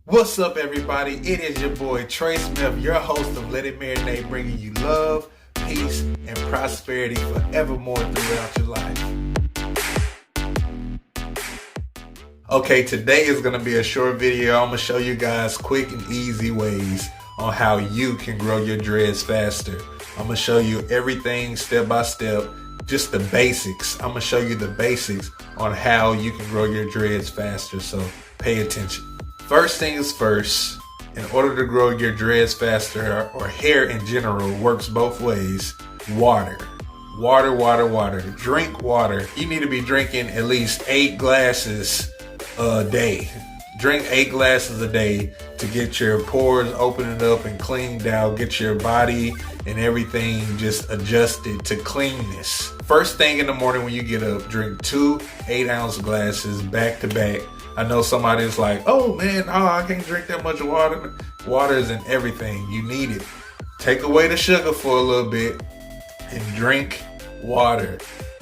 What's up, everybody? It is your boy Trey Smith, your host of Let It Marinate, bringing you love, peace, and prosperity forevermore throughout your life. Okay, today is going to be a short video. I'm going to show you guys quick and easy ways on how you can grow your dreads faster. I'm going to show you everything step by step, just the basics. I'm going to show you the basics on how you can grow your dreads faster, so pay attention. First things first, in order to grow your dreads faster, or hair in general, works both ways. Water. Drink water. You need to be drinking at least 8 glasses a day. Drink 8 glasses a day to get your pores opening up and cleaned out, get your body and everything just adjusted to cleanness. First thing in the morning when you get up, drink 2 8-ounce glasses back to back. I know somebody's like, oh man, I can't drink that much water. Water is in everything. You need it. Take away the sugar for a little bit and drink water.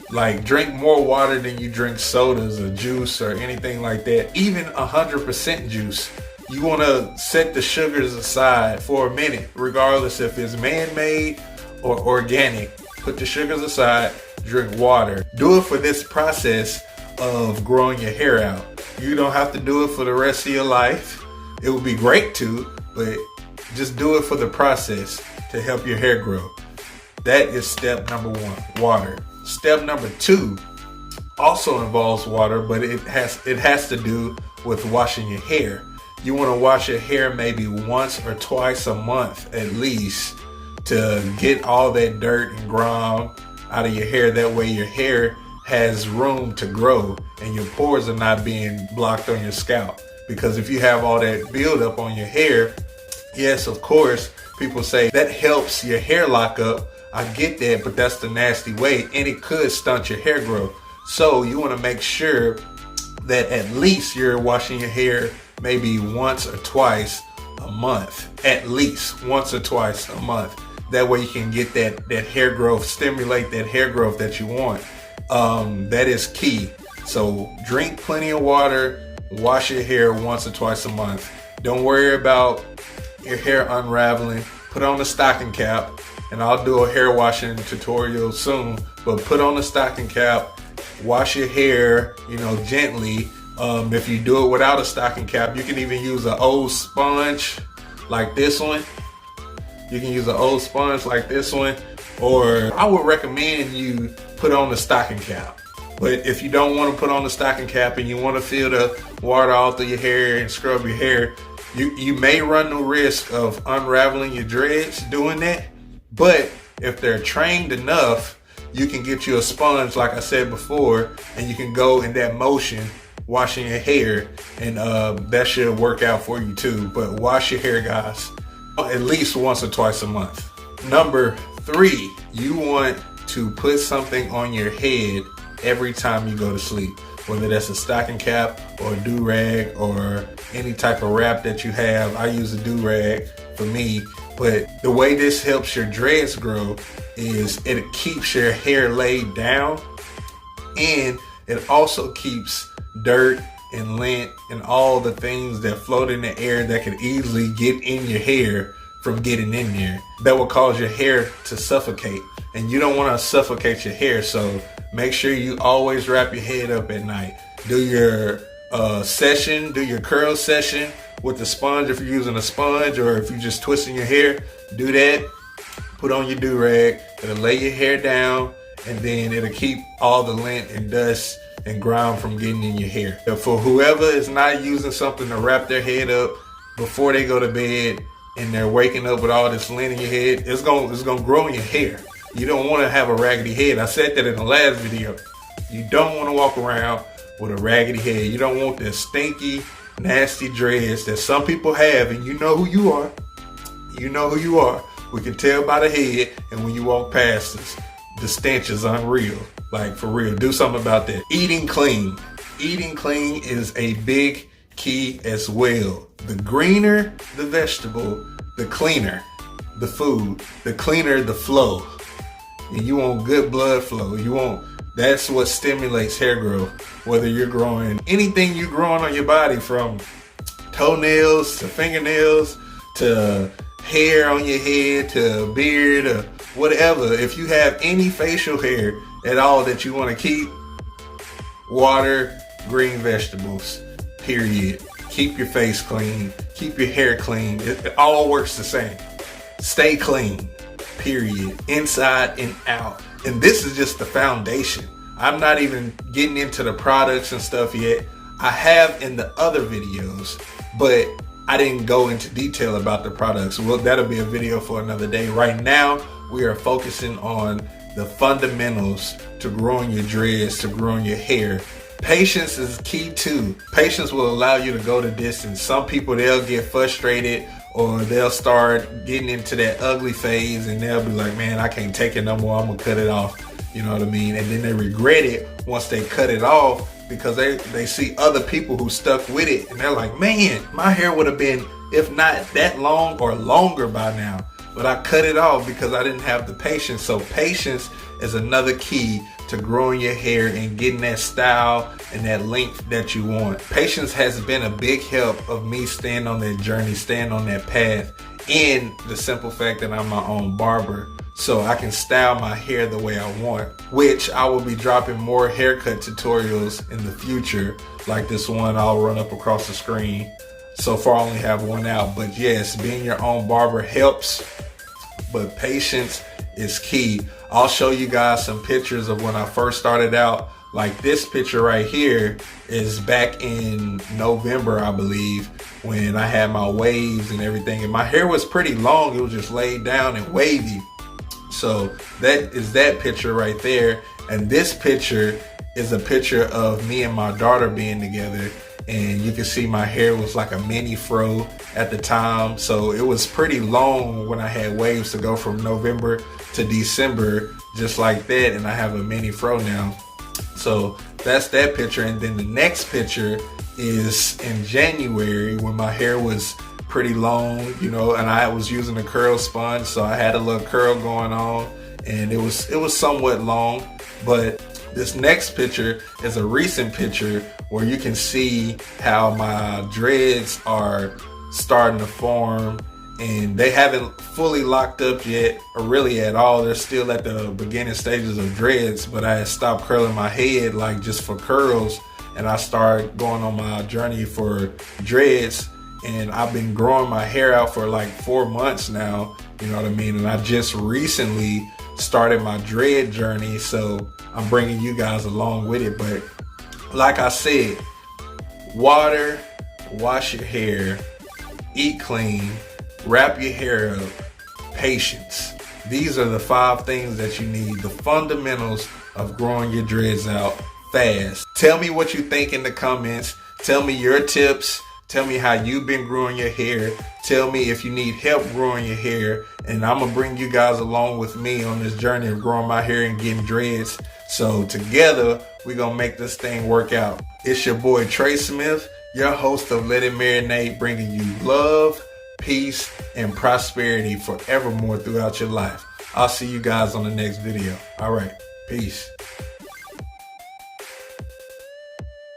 Like, drink more water than you drink sodas or juice or anything like that. Even 100% juice. You want to set the sugars aside for a minute, regardless if it's man-made or organic. Put the sugars aside, drink water. Do it for this process of growing your hair out. You don't have to do it for the rest of your life. It would be great to, but just do it for the process to help your hair grow. That is step number 1, water. Step number 2 also involves water, but it has to do with washing your hair. You want to wash your hair maybe once or twice a month at least to get all that dirt and grime out of your hair. That way your hair has room to grow and your pores are not being blocked on your scalp. Because if you have all that buildup on your hair, yes, of course, people say that helps your hair lock up. I get that, but that's the nasty way, and it could stunt your hair growth. So you want to make sure that at least you're washing your hair maybe once or twice a month, at least once or twice a month. That way you can get that hair growth, stimulate that hair growth that you want. That is key. So drink plenty of water, wash your hair once or twice a month. Don't worry about your hair unraveling. Put on a stocking cap, and I'll do a hair washing tutorial soon, but put on a stocking cap, wash your hair, gently. If you do it without a stocking cap, you can even use an old sponge like this one. You can use an old sponge like this one, or I would recommend you put on the stocking cap. But if you don't want to put on the stocking cap and you want to feel the water all through your hair and scrub your hair, you may run the risk of unraveling your dreads doing that. But if they're trained enough, you can get you a sponge like I said before, and you can go in that motion washing your hair, and that should work out for you too. But wash your hair, guys, at least once or twice a month. Number 3, you want to put something on your head every time you go to sleep, whether that's a stocking cap or a do-rag or any type of wrap that you have. I use a do-rag for me, but the way this helps your dreads grow is it keeps your hair laid down, and it also keeps dirt and lint and all the things that float in the air that could easily get in your hair from getting in there. That will cause your hair to suffocate, and you don't want to suffocate your hair. So make sure you always wrap your head up at night. Do your do your curl session with the sponge if you're using a sponge, or if you're just twisting your hair, do that. Put on your do-rag. It'll lay your hair down, and then it'll keep all the lint and dust and grime from getting in your hair. For whoever is not using something to wrap their head up before they go to bed, and they're waking up with all this lint in your head, it's gonna grow in your hair. You don't want to have a raggedy head. I said that in the last video. You don't want to walk around with a raggedy head. You don't want the stinky, nasty dreads that some people have, and you know who you are. You know who you are. We can tell by the head, and when you walk past us, the stench is unreal. Like, for real, do something about that. Eating clean. Eating clean is a big key as well. The greener the vegetable, the cleaner the food, the cleaner the flow. And you want good blood flow. That's what stimulates hair growth. Whether you're growing anything you're growing on your body, from toenails to fingernails to hair on your head to beard or whatever. If you have any facial hair at all that you want to keep, water, green vegetables, period. Keep your face clean, keep your hair clean. It all works the same. Stay clean, period. Inside and out. And this is just the foundation. I'm not even getting into the products and stuff yet. I have in the other videos, but I didn't go into detail about the products. Well, that'll be a video for another day. Right now, we are focusing on the fundamentals to growing your dreads, to growing your hair. Patience is key too. Patience will allow you to go the distance. Some people, they'll get frustrated or they'll start getting into that ugly phase and they'll be like, man, I can't take it no more. I'm gonna cut it off. You know what I mean? And then they regret it once they cut it off because they see other people who stuck with it and they're like, man, my hair would have been, if not that long or longer by now, but I cut it off because I didn't have the patience. So patience is another key to growing your hair and getting that style and that length that you want. Patience has been a big help of me staying on that journey, staying on that path, and the simple fact that I'm my own barber. So I can style my hair the way I want, which I will be dropping more haircut tutorials in the future, like this one I'll run up across the screen. So far I only have one out, but yes, being your own barber helps, but patience is key. I'll show you guys some pictures of when I first started out. Like this picture right here is back in November, I believe, when I had my waves and everything. And my hair was pretty long. It was just laid down and wavy. So that is that picture right there. And this picture is a picture of me and my daughter being together. And you can see my hair was like a mini fro at the time. So it was pretty long when I had waves to go from November to December, just like that. And I have a mini fro now. So that's that picture. And then the next picture is in January when my hair was pretty long, you know, and I was using a curl sponge. So I had a little curl going on and it was somewhat long. But this next picture is a recent picture where you can see how my dreads are starting to form and they haven't fully locked up yet or really at all. They're still at the beginning stages of dreads, but I had stopped curling my head like just for curls and I started going on my journey for dreads. And I've been growing my hair out for like 4 months now, you know what I mean? And I just recently started my dread journey, so I'm bringing you guys along with it. But like I said, water, wash your hair, eat clean, wrap your hair up, patience. These are the 5 things that you need, the fundamentals of growing your dreads out fast. Tell me what you think in the comments. Tell me your tips. Tell me how you've been growing your hair. Tell me if you need help growing your hair. And I'm going to bring you guys along with me on this journey of growing my hair and getting dreads. So together, we're going to make this thing work out. It's your boy Trey Smith, your host of Let It Marinate, bringing you love, peace, and prosperity forevermore throughout your life. I'll see you guys on the next video. All right. Peace.